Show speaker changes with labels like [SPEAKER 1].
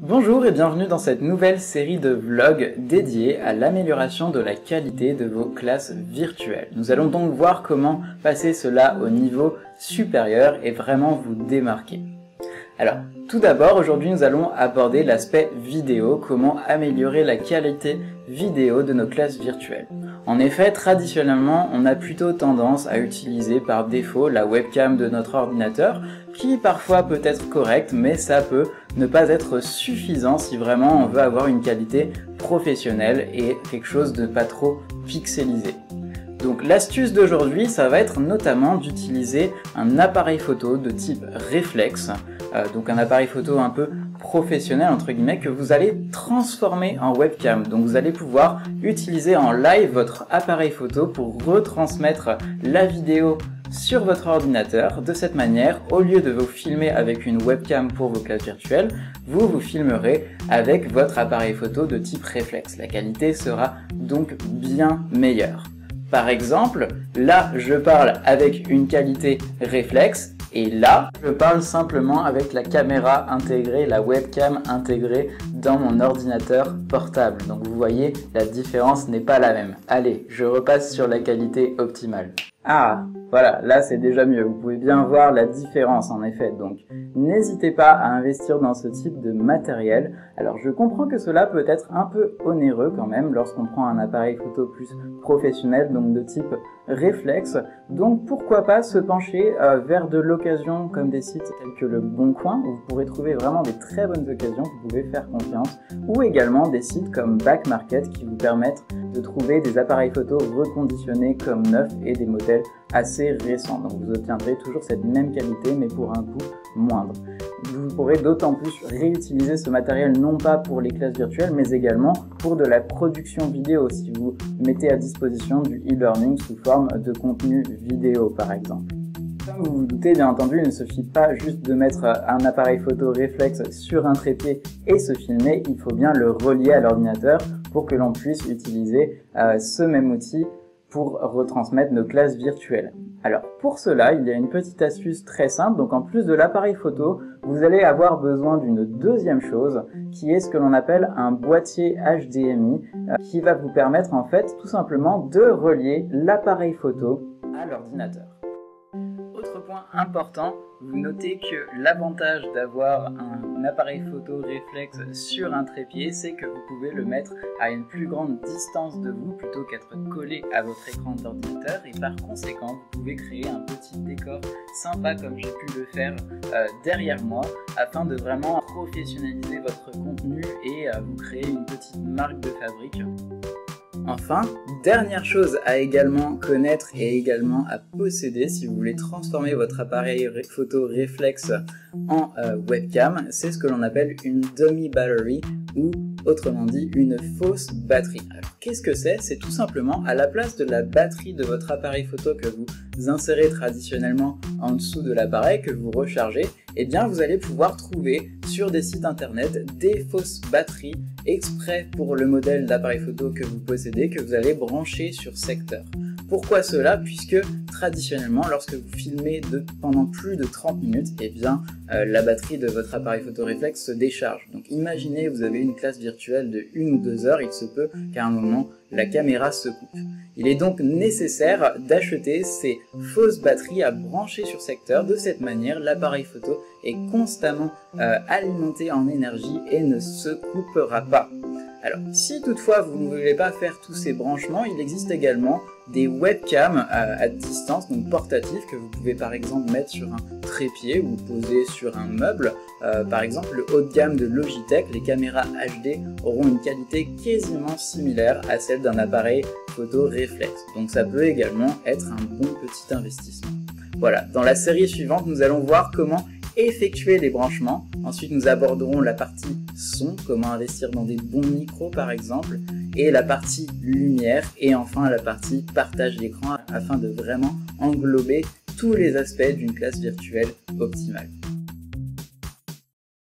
[SPEAKER 1] Bonjour et bienvenue dans cette nouvelle série de vlogs dédiée à l'amélioration de la qualité de vos classes virtuelles. Nous allons donc voir comment passer cela au niveau supérieur et vraiment vous démarquer. Alors, tout d'abord, aujourd'hui nous allons aborder l'aspect vidéo, comment améliorer la qualité vidéo de nos classes virtuelles. En effet, traditionnellement, on a plutôt tendance à utiliser par défaut la webcam de notre ordinateur, qui parfois peut être correcte, mais ça peut ne pas être suffisant si vraiment on veut avoir une qualité professionnelle et quelque chose de pas trop pixelisé. Donc l'astuce d'aujourd'hui, ça va être notamment d'utiliser un appareil photo de type réflexe, donc un appareil photo un peu professionnel entre guillemets que vous allez transformer en webcam. Donc vous allez pouvoir utiliser en live votre appareil photo pour retransmettre la vidéo sur votre ordinateur. De cette manière, au lieu de vous filmer avec une webcam pour vos classes virtuelles, vous vous filmerez avec votre appareil photo de type réflexe. La qualité sera donc bien meilleure. Par exemple, là je parle avec une qualité réflexe et là je parle simplement avec la caméra intégrée, la webcam intégrée dans mon ordinateur portable. Donc vous voyez, la différence n'est pas la même. Allez, je repasse sur la qualité optimale. Ah, voilà, là c'est déjà mieux, vous pouvez bien voir la différence en effet, donc n'hésitez pas à investir dans ce type de matériel. Alors je comprends que cela peut être un peu onéreux quand même lorsqu'on prend un appareil photo plus professionnel, donc de type réflexe, donc pourquoi pas se pencher vers de l'occasion comme des sites tels que le Bon Coin, où vous pourrez trouver vraiment des très bonnes occasions, vous pouvez faire confiance, ou également des sites comme Back Market qui vous permettent de trouver des appareils photo reconditionnés comme neufs et des modèles assez récents. Donc vous obtiendrez toujours cette même qualité mais pour un coût moindre. Vous pourrez d'autant plus réutiliser ce matériel non pas pour les classes virtuelles mais également pour de la production vidéo si vous mettez à disposition du e-learning sous forme de contenu vidéo par exemple. Comme vous vous doutez, bien entendu, il ne suffit pas juste de mettre un appareil photo réflexe sur un trépied et se filmer, il faut bien le relier à l'ordinateur pour que l'on puisse utiliser ce même outil pour retransmettre nos classes virtuelles. Alors pour cela, il y a une petite astuce très simple, donc en plus de l'appareil photo, vous allez avoir besoin d'une deuxième chose qui est ce que l'on appelle un boîtier HDMI qui va vous permettre en fait tout simplement de relier l'appareil photo à l'ordinateur. Autre point important, vous notez que l'avantage d'avoir un appareil photo réflexe sur un trépied, c'est que vous pouvez le mettre à une plus grande distance de vous plutôt qu'être collé à votre écran d'ordinateur et par conséquent, vous pouvez créer un petit décor sympa comme j'ai pu le faire derrière moi afin de vraiment professionnaliser votre contenu et vous créer une petite marque de fabrique. Enfin, dernière chose à également connaître et également à posséder si vous voulez transformer votre appareil photo réflexe en webcam, c'est ce que l'on appelle une dummy battery ou autrement dit une fausse batterie. Alors qu'est-ce que c'est? C'est tout simplement à la place de la batterie de votre appareil photo que vous insérez traditionnellement en dessous de l'appareil, que vous rechargez, eh bien vous allez pouvoir trouver sur des sites internet des fausses batteries exprès pour le modèle d'appareil photo que vous possédez, que vous allez brancher sur secteur. Pourquoi cela? Puisque traditionnellement, lorsque vous filmez pendant plus de 30 minutes, eh bien, la batterie de votre appareil photo réflexe se décharge. Donc imaginez, vous avez une classe virtuelle de 1 ou 2 heures, il se peut qu'à un moment, la caméra se coupe. Il est donc nécessaire d'acheter ces fausses batteries à brancher sur secteur. De cette manière, l'appareil photo est constamment alimenté en énergie et ne se coupera pas. Alors, si toutefois vous ne voulez pas faire tous ces branchements, il existe également des webcams à distance, donc portatives, que vous pouvez par exemple mettre sur un trépied ou poser sur un meuble. Par exemple, le haut de gamme de Logitech, les caméras HD auront une qualité quasiment similaire à celle d'un appareil photo réflexe. Donc ça peut également être un bon petit investissement. Voilà, dans la série suivante, nous allons voir comment effectuer les branchements. Ensuite, nous aborderons la partie son, comment investir dans des bons micros par exemple, et la partie lumière, et enfin la partie partage d'écran afin de vraiment englober tous les aspects d'une classe virtuelle optimale.